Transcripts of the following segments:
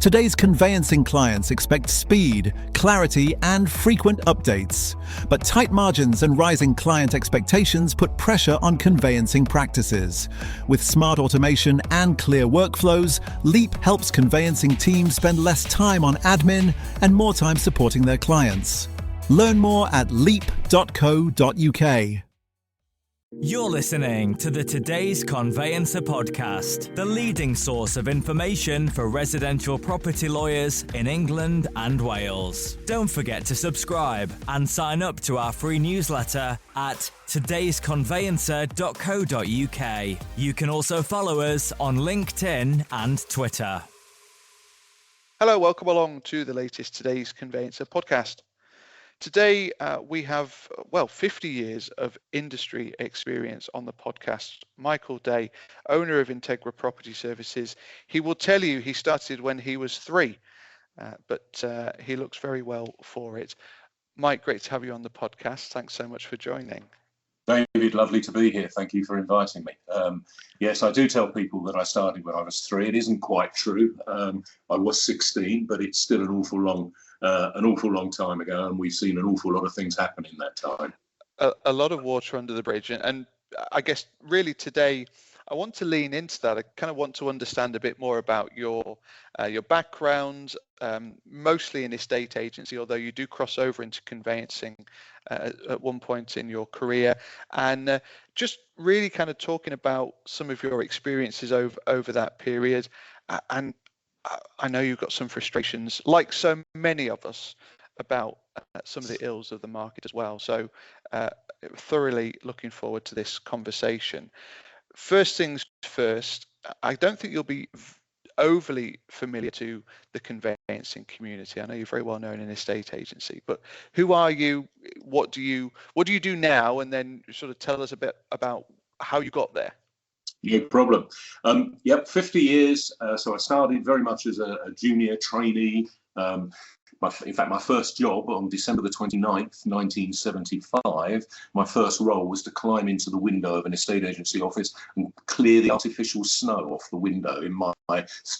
Today's conveyancing clients expect speed, clarity, and frequent updates. But tight margins and rising client expectations put pressure on conveyancing practices. With smart automation and clear workflows, Leap helps conveyancing teams spend less time on admin and more time supporting their clients. Learn more at leap.co.uk. You're listening to the Today's Conveyancer podcast, the leading source of information for residential property lawyers in England and Wales. Don't forget to subscribe and sign up to our free newsletter at todaysconveyancer.co.uk. You can also follow us on LinkedIn and Twitter. Hello, welcome along to the latest Today's Conveyancer podcast. Today, we have, 50 years of industry experience on the podcast. Michael Day, owner of Integra Property Services. He will tell you he started when he was 3, but he looks very well for it. Mike, great to have you on the podcast. Thanks so much for joining. David, lovely to be here. Thank you for inviting me. Yes, I do tell people that I started when I was 3. It isn't quite true. I was 16, but it's still an awful long time ago, and we've seen an awful lot of things happen in that time. A lot of water under the bridge, and I guess really today I want to lean into that. I kind of want to understand a bit more about your background, mostly in estate agency, although you do cross over into conveyancing at one point in your career, and just really kind of talking about some of your experiences over that period. And I know you've got some frustrations, like so many of us, about some of the ills of the market as well. So thoroughly looking forward to this conversation. First things first, I don't think you'll be overly familiar to the conveyancing community. I know you're very well known in estate agency, but who are you? What do you do now? And then sort of tell us a bit about how you got there. No problem. 50 years. So I started very much as a junior trainee. In fact, my first job on December the 29th, 1975, my first role was to climb into the window of an estate agency office and clear the artificial snow off the window in my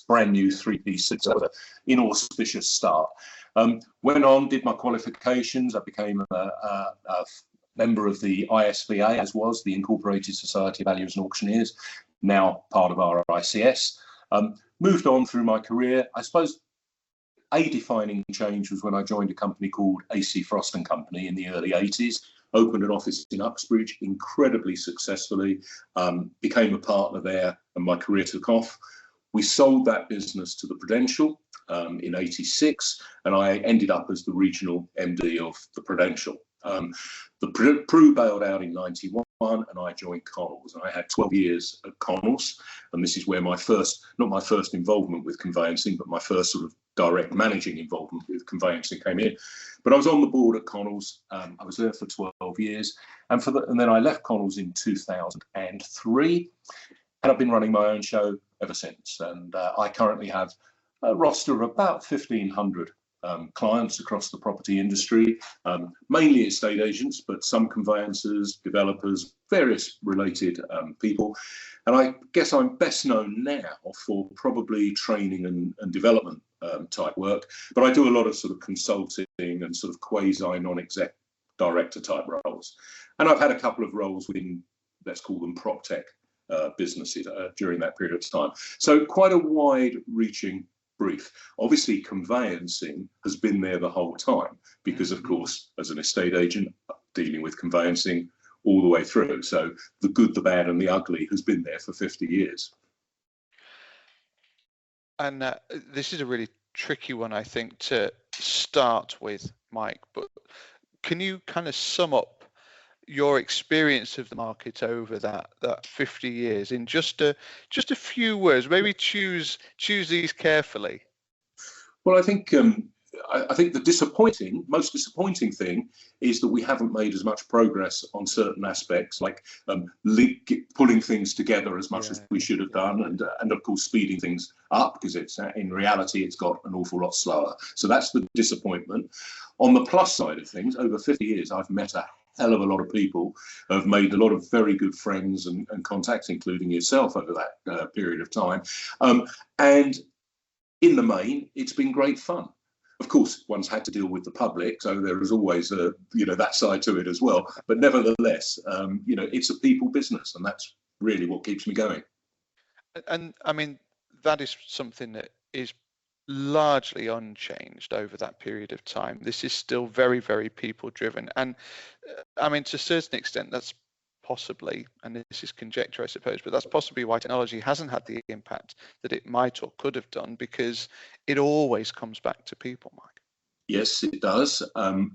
brand new 3-piece suit. That was an inauspicious start. Went on, did my qualifications. I became a member of the ISVA, as was the Incorporated Society of Valuers and Auctioneers, now part of our ICS. Moved on through my career. I suppose a defining change was when I joined a company called AC Frost & Company in the early 80s, opened an office in Uxbridge incredibly successfully, became a partner there, and my career took off. We sold that business to the Prudential in 86, and I ended up as the regional MD of the Prudential. The Pru bailed out in 91 and I joined Connells, and I had 12 years at Connells, and this is where not my first involvement with conveyancing, but my first sort of direct managing involvement with conveyancing came in. But I was on the board at Connells. I was there for 12 years, and then I left Connells in 2003, and I've been running my own show ever since. And I currently have a roster of about 1,500 clients across the property industry, mainly estate agents, but some conveyancers, developers, various related people. And I guess I'm best known now for probably training and development type work, but I do a lot of sort of consulting and sort of quasi non-exec director type roles. And I've had a couple of roles within, let's call them prop tech businesses during that period of time. So quite a wide-reaching brief. Obviously, conveyancing has been there the whole time because, of course, as an estate agent, dealing with conveyancing all the way through. So the good, the bad, and the ugly has been there for 50 years. And this is a really tricky one, I think, to start with, Mike. But can you kind of sum up your experience of the market over that 50 years in just a few words? Maybe choose these carefully. Well, I think the most disappointing thing is that we haven't made as much progress on certain aspects, like pulling things together as much as we should have done, and of course speeding things up, because it's in reality it's got an awful lot slower. So that's the disappointment. On the plus side of things, over 50 years, I've met a hell of a lot of people, have made a lot of very good friends and contacts, including yourself, over that period of time. And in the main, it's been great fun. Of course, one's had to deal with the public, so there is always that side to it as well. But nevertheless, it's a people business, and that's really what keeps me going. And I mean, that is something that is largely unchanged over that period of time. This is still very, very people driven. And I mean, to a certain extent, that's possibly, and this is conjecture, I suppose, but that's possibly why technology hasn't had the impact that it might or could have done, because it always comes back to people, Mike. Yes, it does.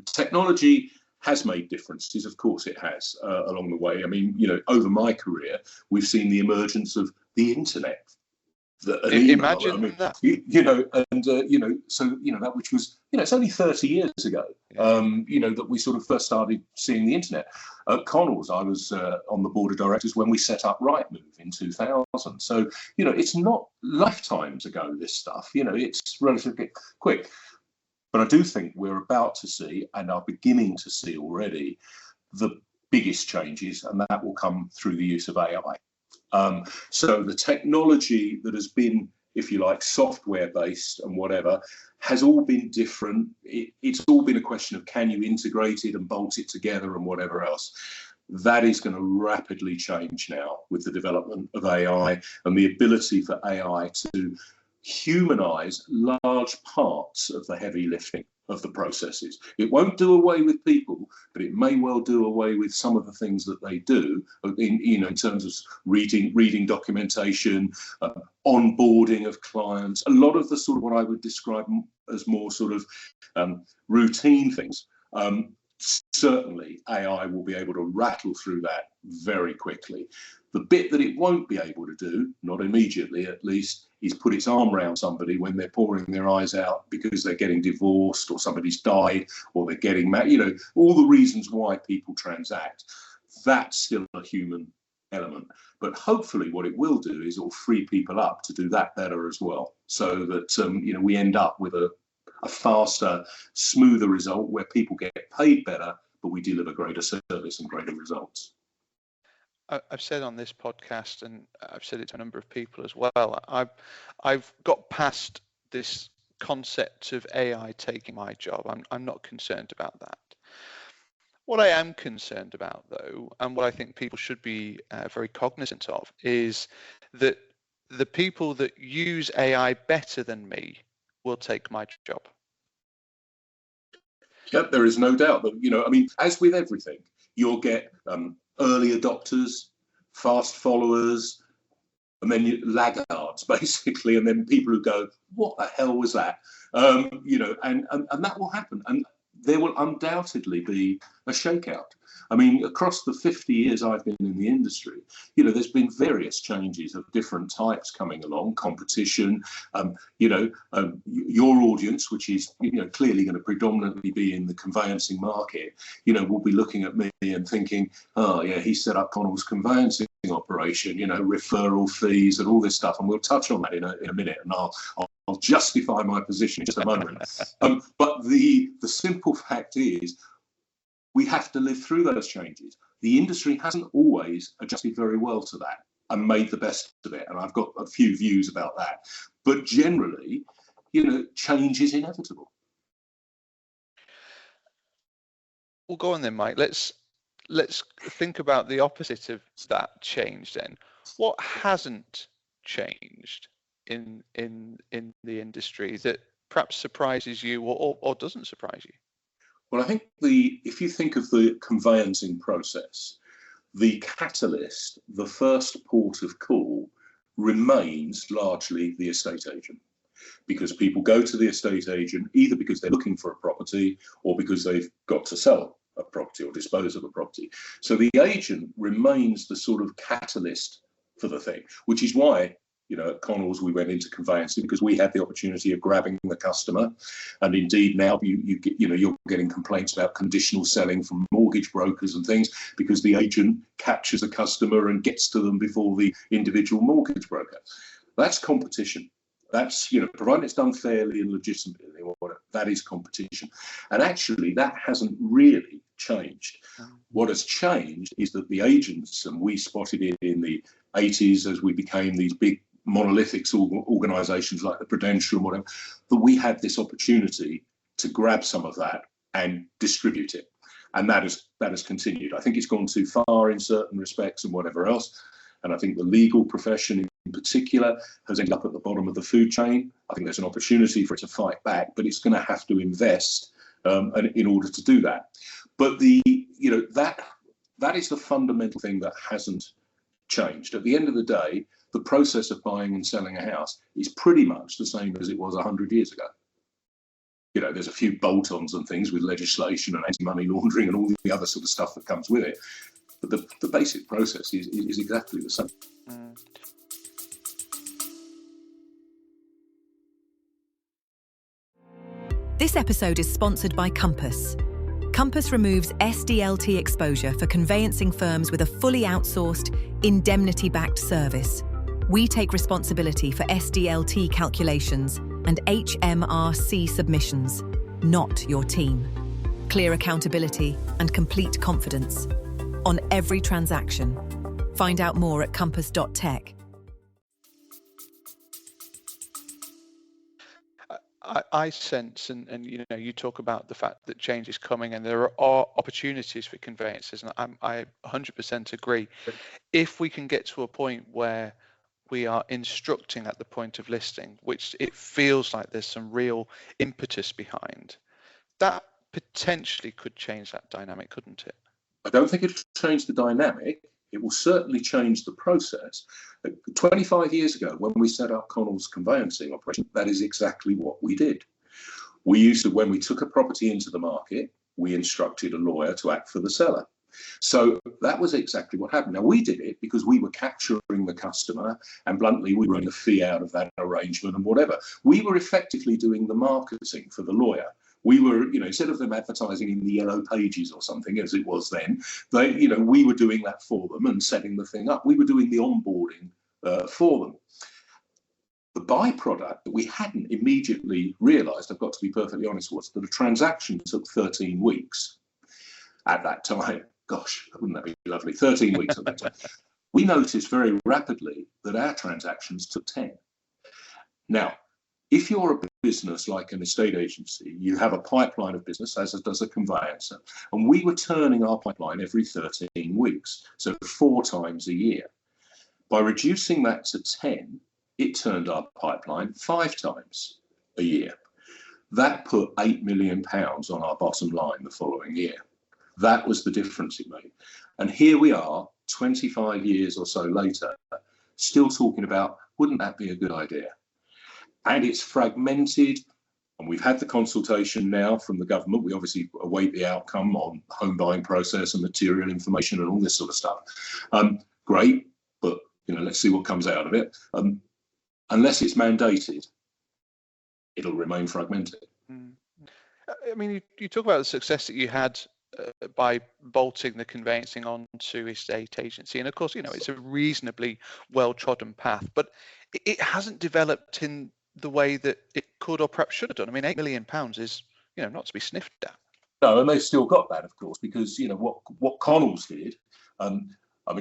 Technology has made differences, of course it has, along the way. I mean, over my career, we've seen the emergence of the internet. Imagine that. That which was, it's only 30 years ago, that we sort of first started seeing the internet. At Connells, I was on the board of directors when we set up Rightmove in 2000. So, it's not lifetimes ago, this stuff, it's relatively quick. But I do think we're about to see, and are beginning to see already, the biggest changes, and that will come through the use of AI. So the technology that has been, if you like, software-based and whatever, has all been different. It's all been a question of, can you integrate it and bolt it together and whatever else. That is going to rapidly change now with the development of AI and the ability for AI to humanize large parts of the heavy lifting of the processes. It won't do away with people, but it may well do away with some of the things that they do in terms of reading documentation, onboarding of clients, a lot of the sort of what I would describe as more sort of routine things. Certainly AI will be able to rattle through that very quickly. The bit that it won't be able to do, not immediately at least, is put its arm around somebody when they're pouring their eyes out because they're getting divorced or somebody's died or they're getting married, all the reasons why people transact. That's still a human element. But hopefully what it will do is it'll free people up to do that better as well, so that we end up with a faster, smoother result where people get paid better, but we deliver greater service and greater results. I've said on this podcast, and I've said it to a number of people as well, I've got past this concept of AI taking my job. I'm not concerned about that. What I am concerned about, though, and what I think people should be very cognizant of, is that the people that use AI better than me will take my job. Yeah, there is no doubt that, as with everything, you'll get early adopters, fast followers, and then laggards, basically, and then people who go, what the hell was that? And that will happen. And there will undoubtedly be a shakeout. I mean, across the 50 years I've been in the industry, there's been various changes of different types coming along, competition, your audience, which is, clearly going to predominantly be in the conveyancing market, will be looking at me and thinking, oh yeah, he set up Connells' conveyancing operation, referral fees and all this stuff. And we'll touch on that in a minute, and I'll justify my position in just a moment. But the simple fact is, we have to live through those changes. The industry hasn't always adjusted very well to that and made the best of it. And I've got a few views about that. But generally, change is inevitable. Well, go on then, Mike. Let's think about the opposite of that change then. What hasn't changed in the industry that perhaps surprises you or doesn't surprise you? Well, I think if you think of the conveyancing process, the catalyst, the first port of call, remains largely the estate agent, because people go to the estate agent either because they're looking for a property or because they've got to sell a property or dispose of a property. So the agent remains the sort of catalyst for the thing, which is why at Connells we went into conveyancing, because we had the opportunity of grabbing the customer. And indeed now you're getting complaints about conditional selling from mortgage brokers and things, because the agent captures the customer and gets to them before the individual mortgage broker. That's competition. That's, provided it's done fairly and legitimately, or whatever, that is competition. And actually that hasn't really changed. What has changed is that the agents, and we spotted it in the 80s as we became these big monolithic organisations like the Prudential and whatever, that we had this opportunity to grab some of that and distribute it. And that has continued. I think it's gone too far in certain respects and whatever else. And I think the legal profession in particular has ended up at the bottom of the food chain. I think there's an opportunity for it to fight back, but it's going to have to invest in order to do that. But that is the fundamental thing that hasn't changed. At the end of the day, the process of buying and selling a house is pretty much the same as it was 100 years ago. There's a few bolt-ons and things with legislation and anti-money laundering and all the other sort of stuff that comes with it. But the basic process is exactly the same. This episode is sponsored by Compass. Compass removes SDLT exposure for conveyancing firms with a fully outsourced, indemnity-backed service. We take responsibility for SDLT calculations and HMRC submissions, not your team. Clear accountability and complete confidence on every transaction. Find out more at compass.tech. I sense, and you talk about the fact that change is coming and there are opportunities for conveyancers, and I 100% agree. If we can get to a point where we are instructing at the point of listing, which it feels like there's some real impetus behind, that potentially could change that dynamic, couldn't it? I don't think it'll change the dynamic. It will certainly change the process. 25 years ago, when we set up Connells conveyancing operation, that is exactly what we did. We used to, when we took a property into the market, we instructed a lawyer to act for the seller. So that was exactly what happened. Now, we did it because we were capturing the customer, and bluntly, we were getting a fee out of that arrangement and whatever. We were effectively doing the marketing for the lawyer. We were, instead of them advertising in the yellow pages or something, as it was then, we were doing that for them and setting the thing up. We were doing the onboarding for them. The byproduct that we hadn't immediately realised, I've got to be perfectly honest, was that a transaction took 13 weeks at that time. Gosh, wouldn't that be lovely? 13 weeks at that time. We noticed very rapidly that our transactions took 10. Now, if you're a business like an estate agency, you have a pipeline of business, as does a conveyancer, and we were turning our pipeline every 13 weeks, so 4 times a year. By reducing that to 10, it turned our pipeline 5 times a year. That put £8 million on our bottom line the following year. That was the difference it made. And here we are, 25 years or so later, still talking about, wouldn't that be a good idea? And it's fragmented, and we've had the consultation now from the government. We obviously await the outcome on home buying process and material information and all this sort of stuff. Great, but let's see what comes out of it. Unless it's mandated, it'll remain fragmented. I mean, you talk about the success that you had by bolting the conveyancing onto estate agency, and of course, it's a reasonably well-trodden path, but it hasn't developed in the way that it could or perhaps should have done. I mean, £8 million is, not to be sniffed at. No, and they've still got that, of course, because, what Connells did,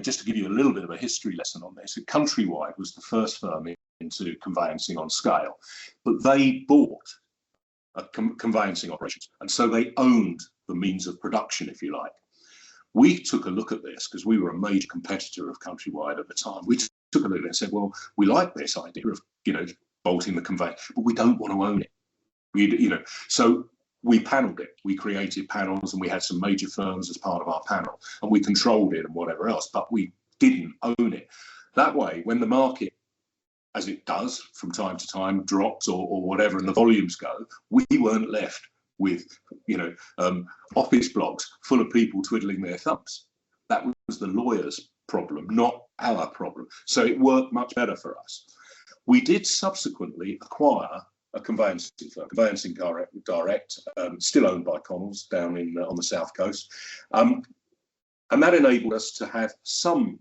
just to give you a little bit of a history lesson on this, Countrywide was the first firm into conveyancing on scale, but they bought conveyancing operations, and so they owned the means of production, if you like. We took a look at this because we were a major competitor of Countrywide at the time. We took a look at it and said, well, we like this idea of, bolting the conveyor, but we don't want to own it. So we panelled it. We created panels, and we had some major firms as part of our panel, and we controlled it and whatever else, but we didn't own it. That way, when the market, as it does from time to time, drops or whatever, and the volumes go, we weren't left with, office blocks full of people twiddling their thumbs. That was the lawyer's problem, not our problem. So it worked much better for us. We did subsequently acquire a conveyancing firm, Conveyancing Direct, still owned by Connells down on the south coast. And that enabled us to have some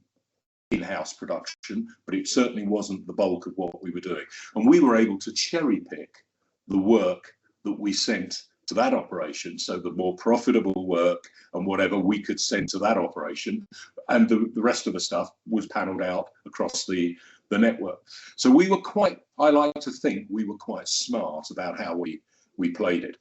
in-house production, but it certainly wasn't the bulk of what we were doing. And we were able to cherry pick the work that we sent to that operation, so the more profitable work and whatever we could send to that operation, and the rest of the stuff was panelled out across the the network. So we were quite, I like to think we were quite smart about how we played it.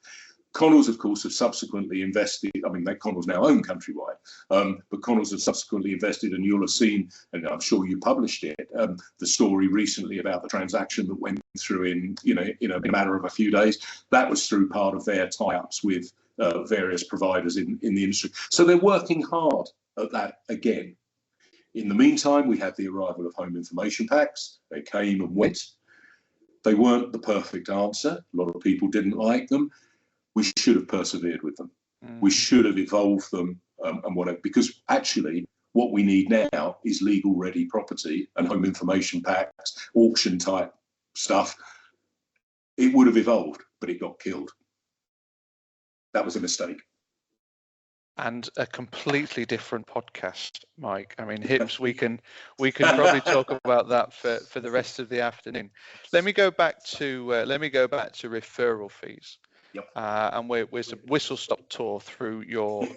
Connells, of course, have subsequently invested. I mean, Connells now own Countrywide, but Connells have subsequently invested, and you'll have seen, and I'm sure you published it, the story recently about the transaction that went through in a matter of a few days. That was through part of their tie-ups with various providers in the industry. So they're working hard at that again. In the meantime, we had the arrival of home information packs. They came and went. They weren't the perfect answer. A lot of people didn't like them. We should have persevered with them. We should have evolved them and whatever, because actually what we need now is legal ready property and home information packs, auction type stuff. It would have evolved, but it got killed. That was a mistake. And a completely different podcast, Mike. I mean, HIPS, we can probably talk about that for the rest of the afternoon. Let me go back to referral fees. Yep. And we're a whistle-stop tour through your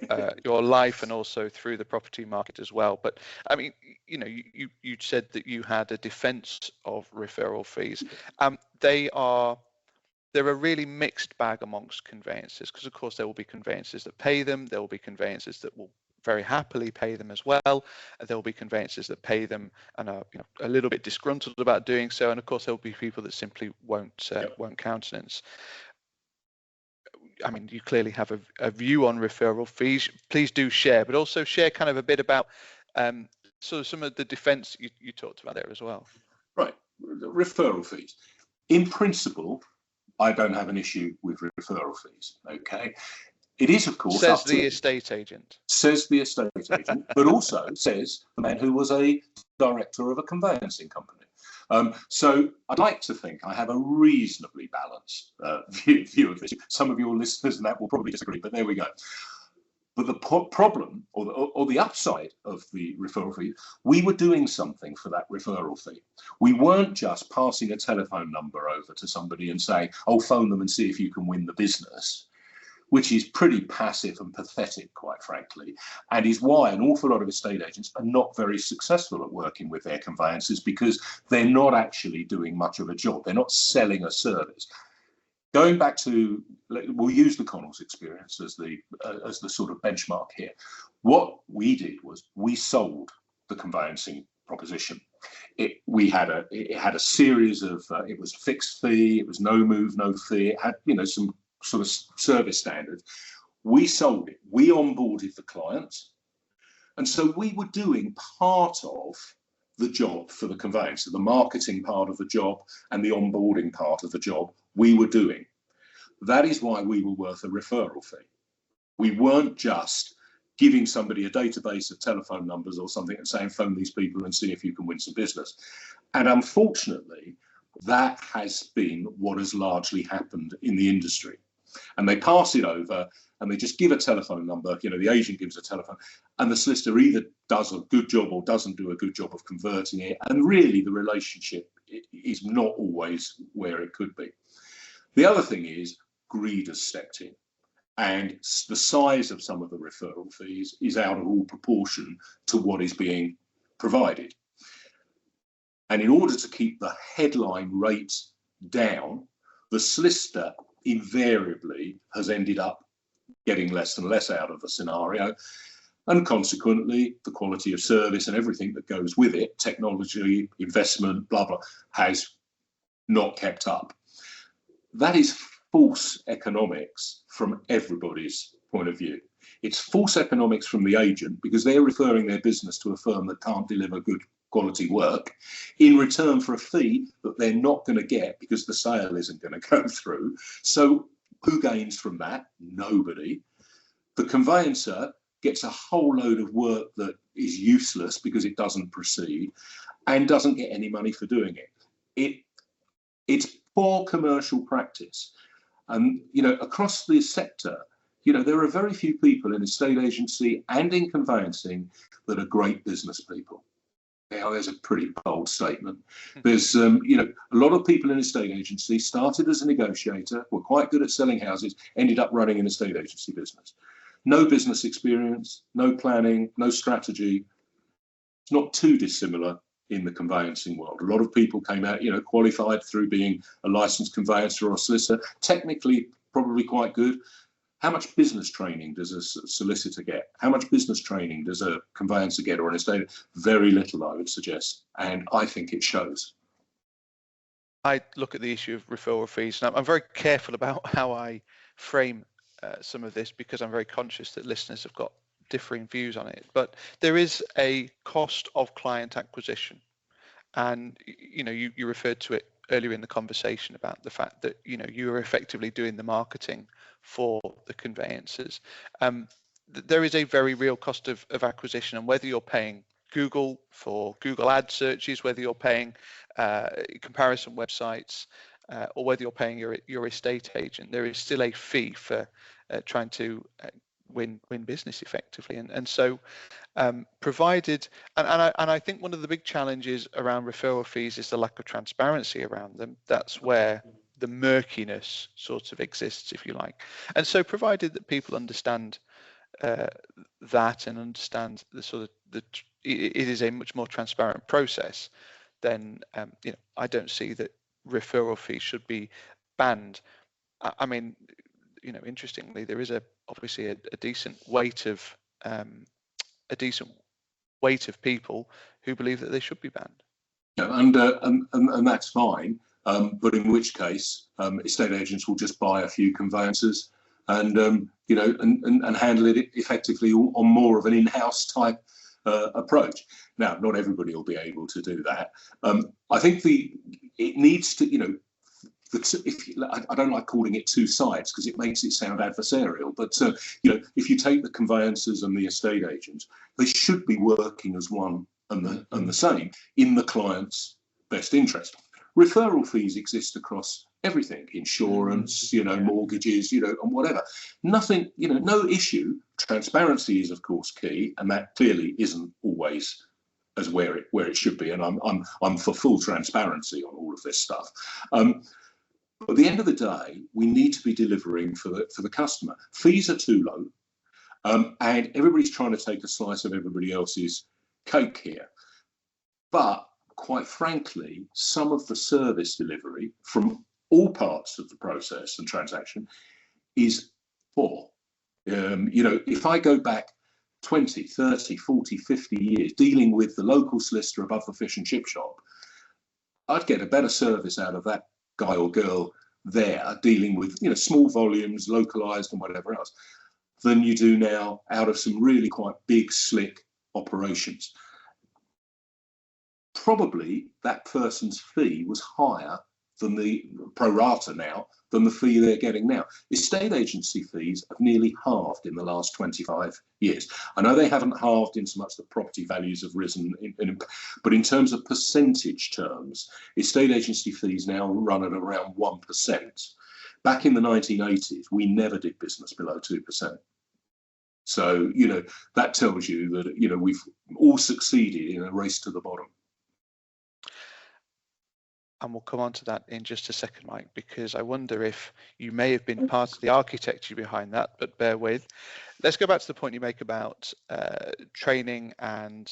life and also through the property market as well. But I mean, you said that you had a defence of referral fees. They're a really mixed bag amongst conveyancers, because of course there will be conveyancers that pay them, there will be conveyancers that will very happily pay them as well, and there will be conveyancers that pay them and are a little bit disgruntled about doing so, and of course there will be people that simply won't countenance. I mean, you clearly have a view on referral fees. Please do share, but also share kind of a bit about sort of some of the defence you talked about there as well. Right, referral fees. In principle, I don't have an issue with referral fees. Okay, it is of course says the estate agent. Says the estate agent, but also says the man who was a director of a conveyancing company. So I'd like to think I have a reasonably balanced view of this. Some of your listeners and that will probably disagree, but there we go. But the problem or the upside of the referral fee, we were doing something for that referral fee. We weren't just passing a telephone number over to somebody and saying, oh, phone them and see if you can win the business, which is pretty passive and pathetic, quite frankly, and is why an awful lot of estate agents are not very successful at working with their conveyancers, because they're not actually doing much of a job. They're not selling a service. Going back to, we'll use the Connells experience as the sort of benchmark here. What we did was we sold the conveyancing proposition. It had a series of, it was a fixed fee, it was no move, no fee, it had some sort of service standards. We sold it, we onboarded the client, and so we were doing part of the job for the conveyancer, the marketing part of the job and the onboarding part of the job we were doing. That is why we were worth a referral fee. We weren't just giving somebody a database of telephone numbers or something and saying phone these people and see if you can win some business. And unfortunately, that has been what has largely happened in the industry. And they pass it over and they just give a telephone number, the agent gives a telephone, and the solicitor either does a good job or doesn't do a good job of converting it. And really the relationship is not always where it could be. The other thing is greed has stepped in, and the size of some of the referral fees is out of all proportion to what is being provided. And in order to keep the headline rate down, the solicitor invariably has ended up getting less and less out of the scenario, and consequently the quality of service and everything that goes with it, technology, investment, blah blah, has not kept up. That is false economics from everybody's point of view. It's false economics from the agent, because they're referring their business to a firm that can't deliver good quality work in return for a fee that they're not going to get because the sale isn't going to go through. So who gains from that? Nobody. The conveyancer gets a whole load of work that is useless because it doesn't proceed and doesn't get any money for doing it. It's poor commercial practice. And, across the sector, there are very few people in estate agency and in conveyancing that are great business people. There's a pretty bold statement. There's, a lot of people in estate agency started as a negotiator, were quite good at selling houses, ended up running an estate agency business. No business experience, no planning, no strategy. It's not too dissimilar in the conveyancing world. A lot of people came out, qualified through being a licensed conveyancer or solicitor, technically probably quite good. How much business training does a solicitor get? How much business training does a conveyancer get, or an estate? Very little, I would suggest, and I think it shows. I look at the issue of referral fees, and I'm very careful about how I frame some of this, because I'm very conscious that listeners have got differing views on it. But there is a cost of client acquisition, and you referred to it earlier in the conversation about the fact that you are effectively doing the marketing for the conveyancers. There is a very real cost of acquisition, and whether you're paying Google for Google ad searches, whether you're paying comparison websites, or whether you're paying your estate agent, there is still a fee for trying to win business effectively. And so provided, and I think one of the big challenges around referral fees is the lack of transparency around them. That's where the murkiness sort of exists, if you like. And so provided that people understand that, and understand the sort of it is a much more transparent process, then I don't see that referral fees should be banned. I mean, interestingly, there is obviously a decent weight of people who believe that they should be banned. And that's fine. But in which case, estate agents will just buy a few conveyancers and handle it effectively on more of an in-house type approach. Now, not everybody will be able to do that. I think it needs to, I don't like calling it two sides because it makes it sound adversarial. But if you take the conveyancers and the estate agents, they should be working as one and the same in the client's best interest. Referral fees exist across everything: insurance, mortgages, and whatever. Nothing, no issue. Transparency is, of course, key, and that clearly isn't always as where it should be. And I'm for full transparency on all of this stuff. But at the end of the day, we need to be delivering for the customer. Fees are too low, and everybody's trying to take a slice of everybody else's cake here. But quite frankly, some of the service delivery from all parts of the process and transaction is poor. If I go back 20, 30, 40, 50 years dealing with the local solicitor above the fish and chip shop, I'd get a better service out of that guy or girl there dealing with small volumes, localized and whatever else, than you do now out of some really quite big, slick operations. Probably that person's fee was higher than the pro rata now than the fee they're getting now. Estate agency fees have nearly halved in the last 25 years. I know they haven't halved in so much that property values have risen, but in terms of percentage terms, estate agency fees now run at around 1%. Back in the 1980s, we never did business below 2%. So, that tells you that, we've all succeeded in a race to the bottom. And we'll come on to that in just a second, Mike, because I wonder if you may have been part of the architecture behind that, but bear with. Let's go back to the point you make about training and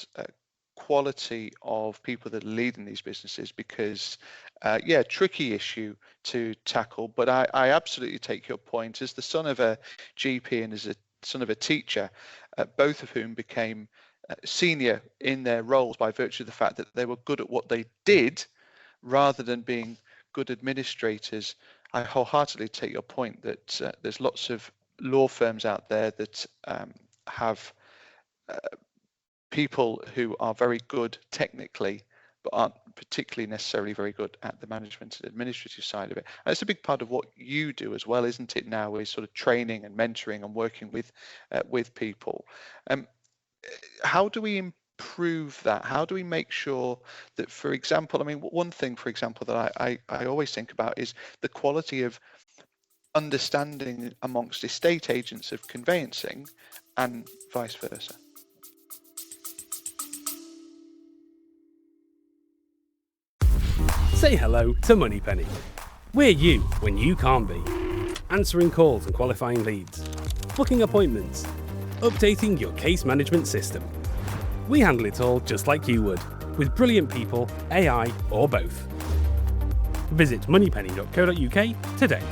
quality of people that are leading these businesses, because, tricky issue to tackle, but I absolutely take your point. As the son of a GP and as a son of a teacher, both of whom became senior in their roles by virtue of the fact that they were good at what they did, rather than being good administrators, I wholeheartedly take your point that there's lots of law firms out there that have people who are very good technically, but aren't particularly necessarily very good at the management and administrative side of it. And it's a big part of what you do as well, isn't it, now, is sort of training and mentoring and working with people. How do we improve that? How do we make sure that, for example, one thing, for example, that I always think about is the quality of understanding amongst estate agents of conveyancing and vice versa. Say hello to Moneypenny. We're you when you can't be. Answering calls and qualifying leads, booking appointments, updating your case management system. We handle it all just like you would. with brilliant people, AI, or both. Visit moneypenny.co.uk today.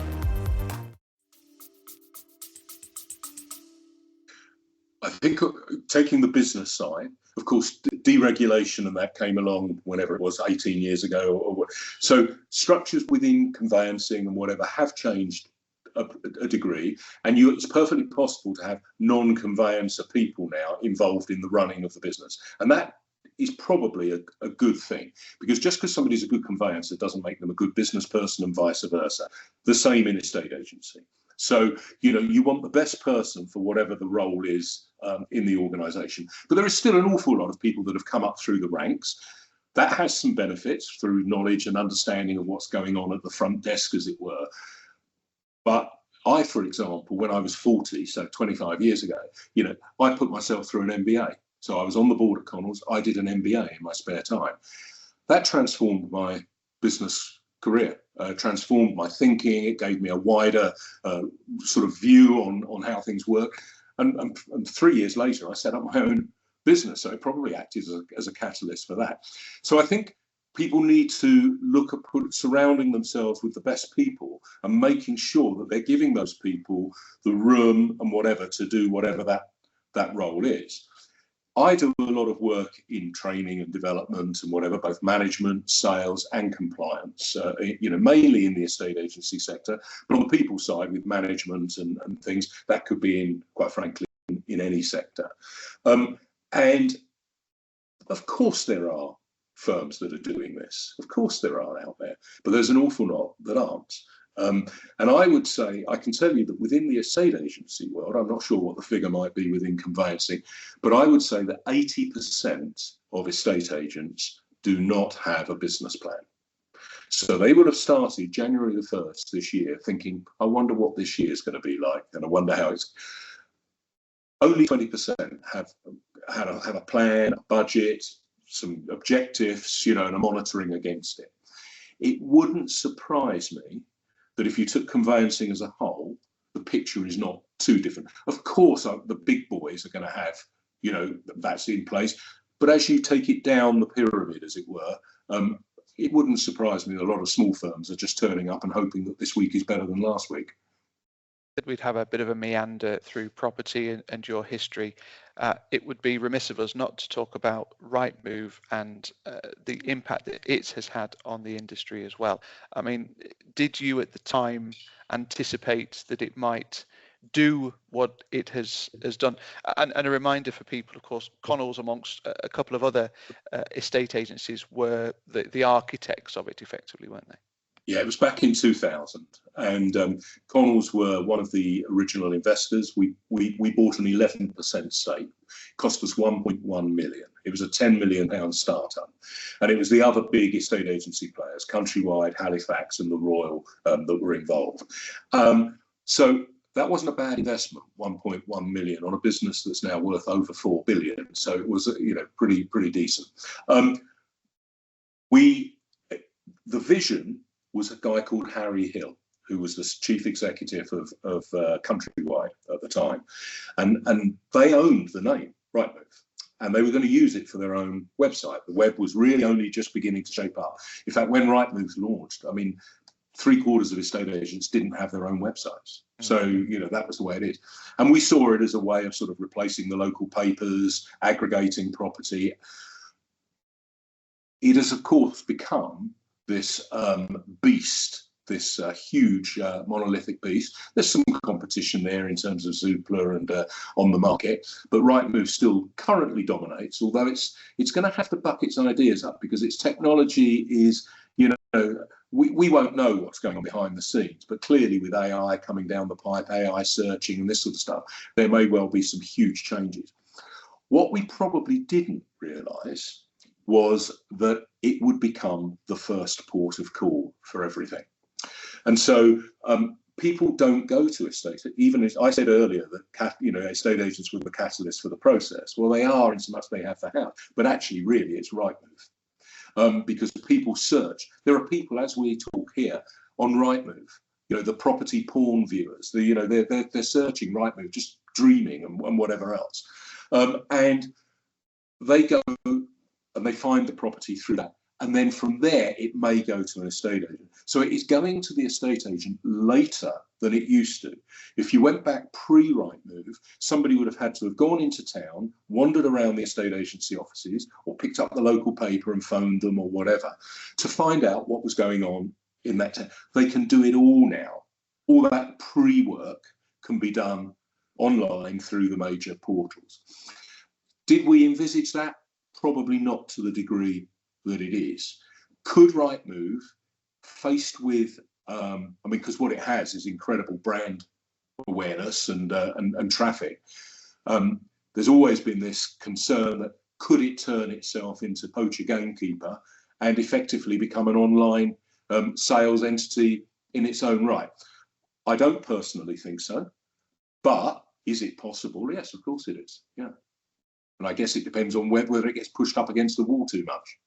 I think taking the business side, of course, deregulation and that came along whenever it was 18 years ago. So structures within conveyancing and whatever have changed a degree, and it's perfectly possible to have non-conveyancer people now involved in the running of the business. And that is probably a good thing, because just because somebody's a good conveyancer doesn't make them a good business person, and vice versa. The same in estate agency. So, you want the best person for whatever the role is in the organisation. But there is still an awful lot of people that have come up through the ranks. That has some benefits through knowledge and understanding of what's going on at the front desk, as it were. But I, for example, when I was 40, so 25 years ago, I put myself through an MBA. So I was on the board at Connells. I did an MBA in my spare time. That transformed my business career, transformed my thinking. It gave me a wider sort of view on how things work. And 3 years later, I set up my own business. So it probably acted as a catalyst for that. So I think people need to look at surrounding themselves with the best people and making sure that they're giving those people the room and whatever to do whatever that role is. I do a lot of work in training and development and whatever, both management, sales and compliance, mainly in the estate agency sector, but on the people side with management and things, that could be in, quite frankly, in any sector. And of course there are firms that are doing this. Of course there are out there, but there's an awful lot that aren't. And I would say, I can tell you that within the estate agency world, I'm not sure what the figure might be within conveyancing, but I would say that 80% of estate agents do not have a business plan. So they would have started January the 1st this year thinking, I wonder what this year is going to be like, and I wonder how it's... Only 20% have a plan, a budget, some objectives, and a monitoring against it. It wouldn't surprise me that if you took conveyancing as a whole, the picture is not too different. Of course, the big boys are going to have, that's in place. But as you take it down the pyramid, as it were, it wouldn't surprise me that a lot of small firms are just turning up and hoping that this week is better than last week. We'd have a bit of a meander through property and your history. It would be remiss of us not to talk about Rightmove and the impact that it has had on the industry as well. I mean, did you at the time anticipate that it might do what it has done? And a reminder for people, of course, Connells, amongst a couple of other estate agencies, were the architects of it, effectively, weren't they? Yeah, it was back in 2000, and Connells were one of the original investors. We bought an 11% stake. It cost us 1.1 million. It was a £10 million startup, and it was the other big estate agency players, Countrywide, Halifax, and the Royal, that were involved. So that wasn't a bad investment, 1.1 million on a business that's now worth over 4 billion. So it was, pretty decent. The vision was a guy called Harry Hill, who was the chief executive of Countrywide at the time. And they owned the name Rightmove, and they were going to use it for their own website. The web was really only just beginning to shape up. In fact, when Rightmove launched, 3/4 of estate agents didn't have their own websites. So, that was the way it is. And we saw it as a way of sort of replacing the local papers, aggregating property. It has, of course, become this beast, this huge monolithic beast. There's some competition there in terms of Zoopla and on the market, but Rightmove still currently dominates, although it's going to have to buck its ideas up, because its technology is, we won't know what's going on behind the scenes, but clearly with AI coming down the pipe, AI searching and this sort of stuff, there may well be some huge changes. What we probably didn't realise was that it would become the first port of call for everything. And so people don't go to estate, even as I said earlier that estate agents were the catalyst for the process. Well, they are in so much they have the house, but actually really it's Rightmove, because people search. There are people, as we talk here, on Rightmove, the property porn viewers, they're searching Rightmove, just dreaming and whatever else, and they go and they find the property through that. And then from there, it may go to an estate agent. So it is going to the estate agent later than it used to. If you went back pre-Rightmove, somebody would have had to have gone into town, wandered around the estate agency offices, or picked up the local paper and phoned them or whatever, to find out what was going on in that town. They can do it all now. All that pre-work can be done online through the major portals. Did we envisage that? Probably not to the degree that it is. Could Rightmove, faced with, because what it has is incredible brand awareness and traffic. There's always been this concern that could it turn itself into poacher gamekeeper and effectively become an online sales entity in its own right? I don't personally think so, but is it possible? Yes, of course it is. Yeah. And I guess it depends on whether it gets pushed up against the wall too much.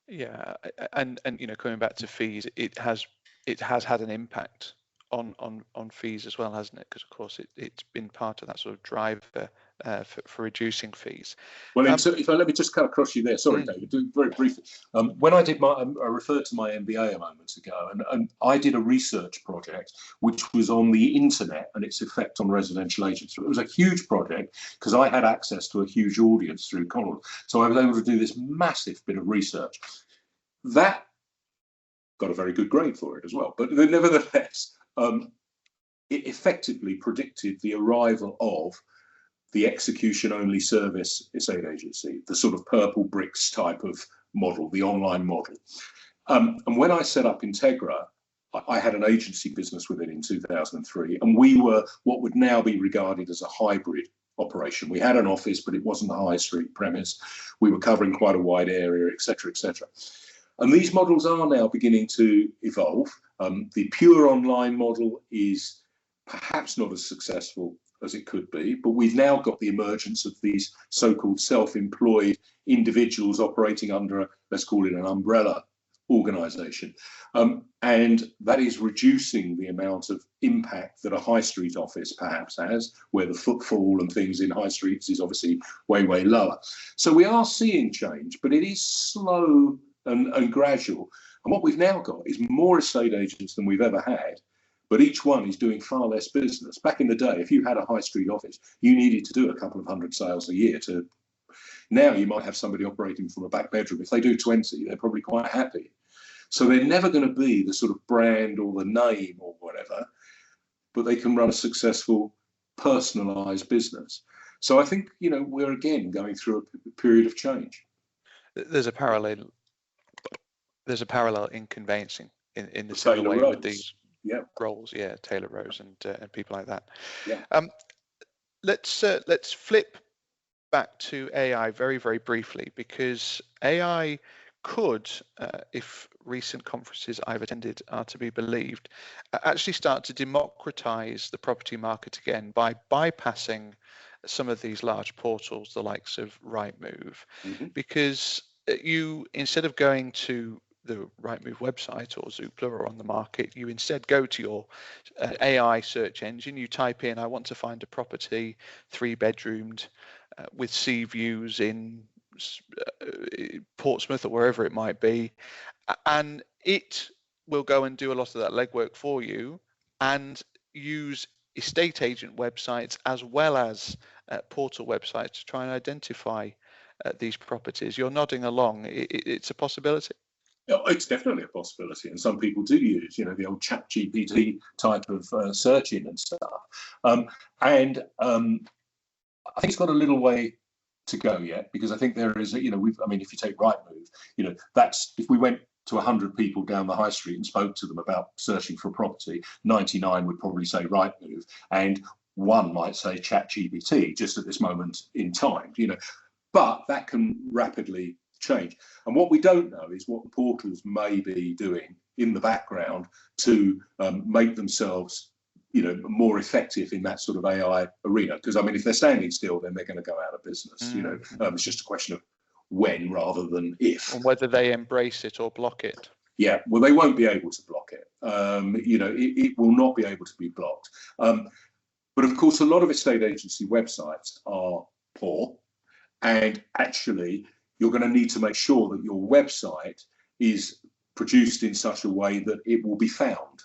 Yeah, and coming back to fees, it has had an impact on fees as well, hasn't it? Because of course it's been part of that sort of driver for reducing fees. Well, if let me just cut across you there. Sorry, David. Very briefly. When I did I referred to my MBA a moment ago, and I did a research project which was on the internet and its effect on residential agents. It was a huge project because I had access to a huge audience through Connells, so I was able to do this massive bit of research. That got a very good grade for it as well, but nevertheless, it effectively predicted the arrival of the execution-only service estate agency, the sort of purple bricks type of model, the online model. And when I set up Integra, I had an agency business with it in 2003, and we were what would now be regarded as a hybrid operation. We had an office, but it wasn't a high street premise. We were covering quite a wide area, et cetera, et cetera. And these models are now beginning to evolve. The pure online model is perhaps not as successful as it could be, but we've now got the emergence of these so-called self-employed individuals operating under, let's call it an umbrella organisation. And that is reducing the amount of impact that a high street office perhaps has, where the footfall and things in high streets is obviously way, way lower. So we are seeing change, but it is slow and gradual. And what we've now got is more estate agents than we've ever had, but each one is doing far less business. Back in the day, if you had a high street office, you needed to do a couple of hundred sales a year. Now you might have somebody operating from a back bedroom. If they do 20, they're probably quite happy. So they're never going to be the sort of brand or the name or whatever, but they can run a successful personalised business. So I think, we're again going through a period of change. There's a parallel in conveyancing in the similar way with these roles, Taylor Rose and people like that. Yeah. Let's flip back to AI very, very briefly, because AI could, if recent conferences I've attended are to be believed, actually start to democratize the property market again by bypassing some of these large portals, the likes of Rightmove, because you, instead of going to the Rightmove website or Zoopla or on the market, you instead go to your AI search engine, you type in, I want to find a property 3-bedroomed with sea views in Portsmouth or wherever it might be, and it will go and do a lot of that legwork for you and use estate agent websites as well as portal websites to try and identify these properties. You're nodding along. It's a possibility. It's definitely a possibility, and some people do use, the old ChatGPT type of searching and stuff. And I think it's got a little way to go yet, because I think there is, if you take Rightmove, that's, if we went to 100 people down the high street and spoke to them about searching for a property, 99 would probably say Rightmove, and one might say ChatGPT just at this moment in time, but that can rapidly change. And what we don't know is what the portals may be doing in the background to make themselves, more effective in that sort of AI arena. Because if they're standing still, then they're going to go out of business. It's just a question of when rather than if. And whether they embrace it or block it. Yeah, well, they won't be able to block it. It will not be able to be blocked. But of course, a lot of estate agency websites are poor, and actually, you're going to need to make sure that your website is produced in such a way that it will be found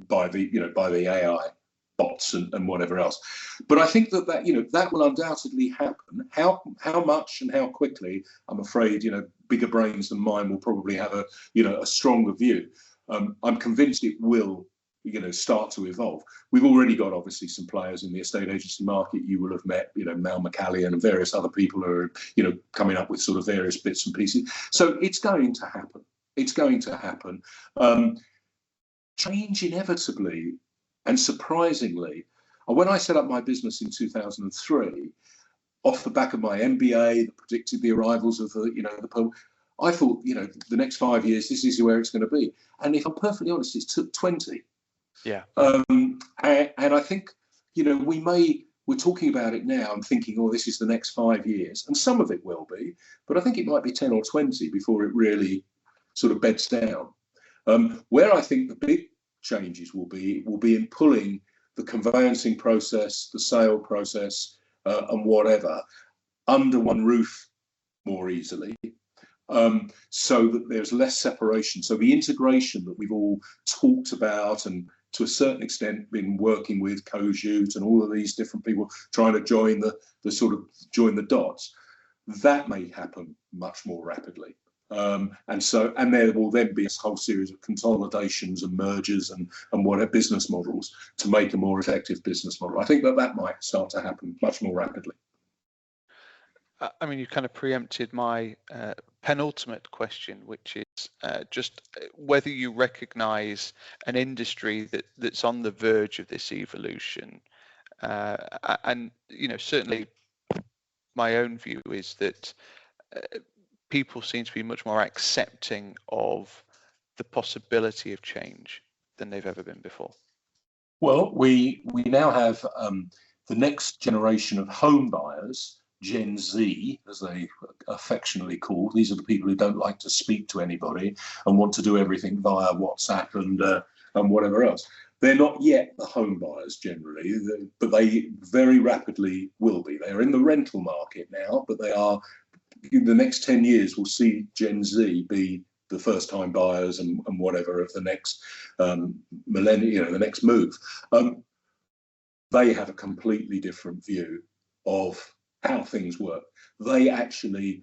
by the AI bots and whatever else. But I think that will undoubtedly happen. How much and how quickly, I'm afraid, bigger brains than mine will probably have a stronger view. I'm convinced it will start to evolve. We've already got obviously some players in the estate agency market. You will have met, Mel McCallion and various other people who are, coming up with sort of various bits and pieces. So it's going to happen. It's going to happen. Change inevitably and surprisingly. When I set up my business in 2003, off the back of my MBA that predicted the arrivals of I thought, the next 5 years, this is where it's going to be. And if I'm perfectly honest, it took 20. Yeah. And I think, we're talking about it now and thinking, oh, this is the next 5 years. And some of it will be, but I think it might be 10 or 20 before it really sort of beds down. Where I think the big changes will be in pulling the conveyancing process, the sale process, and whatever under one roof more easily. So that there's less separation. So the integration that we've all talked about and to a certain extent been working with Cojute and all of these different people trying to join the dots, that may happen much more rapidly. And there will then be a whole series of consolidations and mergers and whatever business models to make a more effective business model. I think that might start to happen much more rapidly. I mean, you kind of preempted my penultimate question, which is just whether you recognise an industry that's on the verge of this evolution. And, certainly my own view is that people seem to be much more accepting of the possibility of change than they've ever been before. Well, we now have the next generation of home buyers, Gen Z, as they affectionately call. These are the people who don't like to speak to anybody and want to do everything via WhatsApp and whatever else. They're not yet the home buyers generally, but they very rapidly will be. They're in the rental market now, but they are, in the next 10 years, we'll see Gen Z be the first-time buyers and whatever of the next millennium, the next move. They have a completely different view of how things work. They actually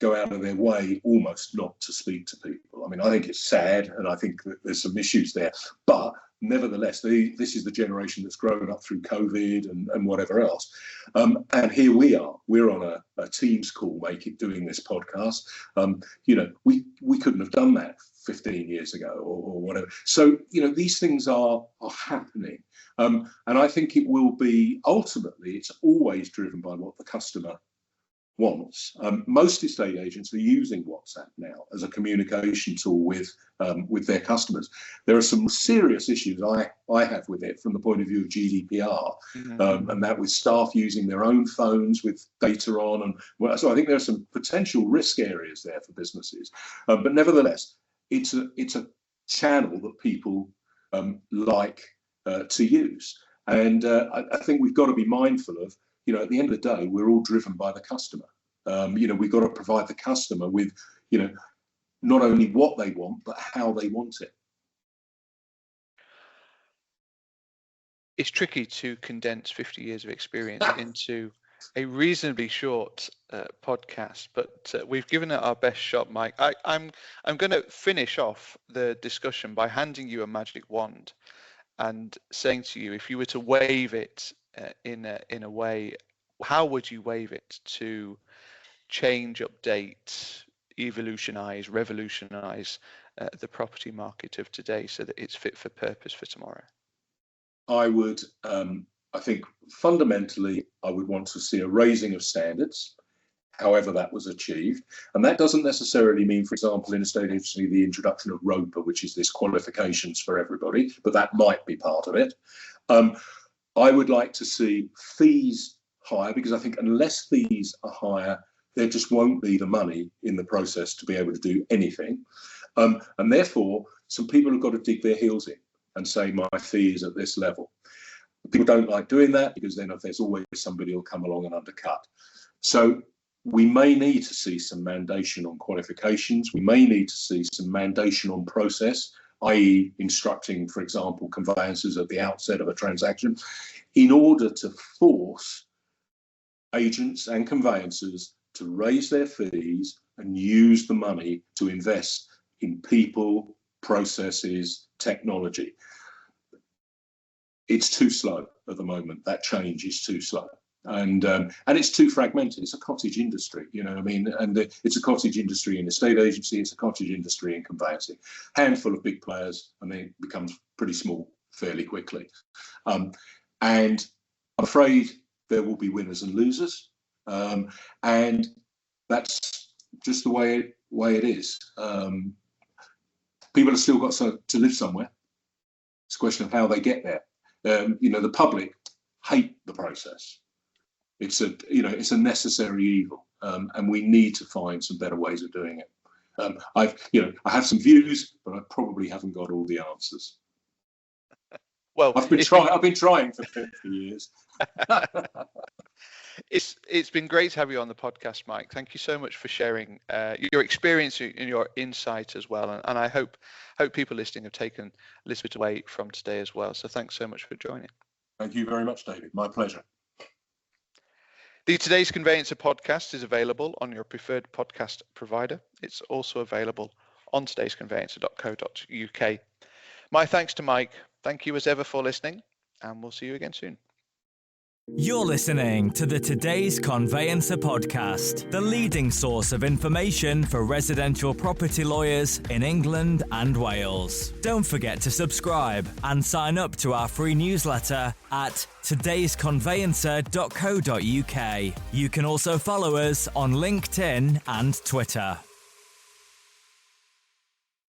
go out of their way almost not to speak to people. I mean, I think it's sad, and I think that there's some issues there. But nevertheless, this is the generation that's grown up through COVID and whatever else. And here we are. We're on a Teams call, doing this podcast. We couldn't have done that 15 years ago or whatever. So, these things are happening. And I think it will be, ultimately, it's always driven by what the customer wants. Most estate agents are using WhatsApp now as a communication tool with their customers. There are some serious issues I have with it from the point of view of GDPR, and that with staff using their own phones with data on. So I think there are some potential risk areas there for businesses. But nevertheless, it's a channel that people like to use. And I think we've got to be mindful of, at the end of the day, we're all driven by the customer. We've got to provide the customer with, not only what they want, but how they want it. It's tricky to condense 50 years of experience into a reasonably short podcast, but we've given it our best shot, Mike. I'm going to finish off the discussion by handing you a magic wand and saying to you, if you were to wave it in a way, how would you wave it to change, update, evolutionize, revolutionize the property market of today so that it's fit for purpose for tomorrow? I would, I think fundamentally, I would want to see a raising of standards, however that was achieved. And that doesn't necessarily mean, for example, in estate agency, the introduction of ROPA, which is this qualifications for everybody, but that might be part of it. I would like to see fees higher, because I think unless fees are higher, there just won't be the money in the process to be able to do anything. And therefore, some people have got to dig their heels in and say, my fee is at this level. People don't like doing that, because then there's always somebody who'll come along and undercut. So we may need to see some mandation on qualifications. We may need to see some mandation on process, i.e. instructing, for example, conveyancers at the outset of a transaction, in order to force agents and conveyancers to raise their fees and use the money to invest in people, processes, technology. It's too slow at the moment. That change is too slow. And it's too fragmented. It's a cottage industry, you know what I mean? And it's a cottage industry in estate agency. It's a cottage industry in conveyancing. Handful of big players, and then it becomes pretty small fairly quickly. And I'm afraid there will be winners and losers. And that's just the way it is. People have still got to live somewhere. It's a question of how they get there. The public hate the process. It's a necessary evil, and we need to find some better ways of doing it. I have some views, but I probably haven't got all the answers. Well, I've been trying for 50 years. It's been great to have you on the podcast, Mike. Thank you so much for sharing your experience and your insight as well. And I hope people listening have taken a little bit away from today as well. So thanks so much for joining. Thank you very much, David. My pleasure. The Today's Conveyancer podcast is available on your preferred podcast provider. It's also available on todaysconveyancer.co.uk. My thanks to Mike. Thank you as ever for listening, and we'll see you again soon. You're listening to the Today's Conveyancer podcast, the leading source of information for residential property lawyers in England and Wales. Don't forget to subscribe and sign up to our free newsletter at todaysconveyancer.co.uk. You can also follow us on LinkedIn and Twitter.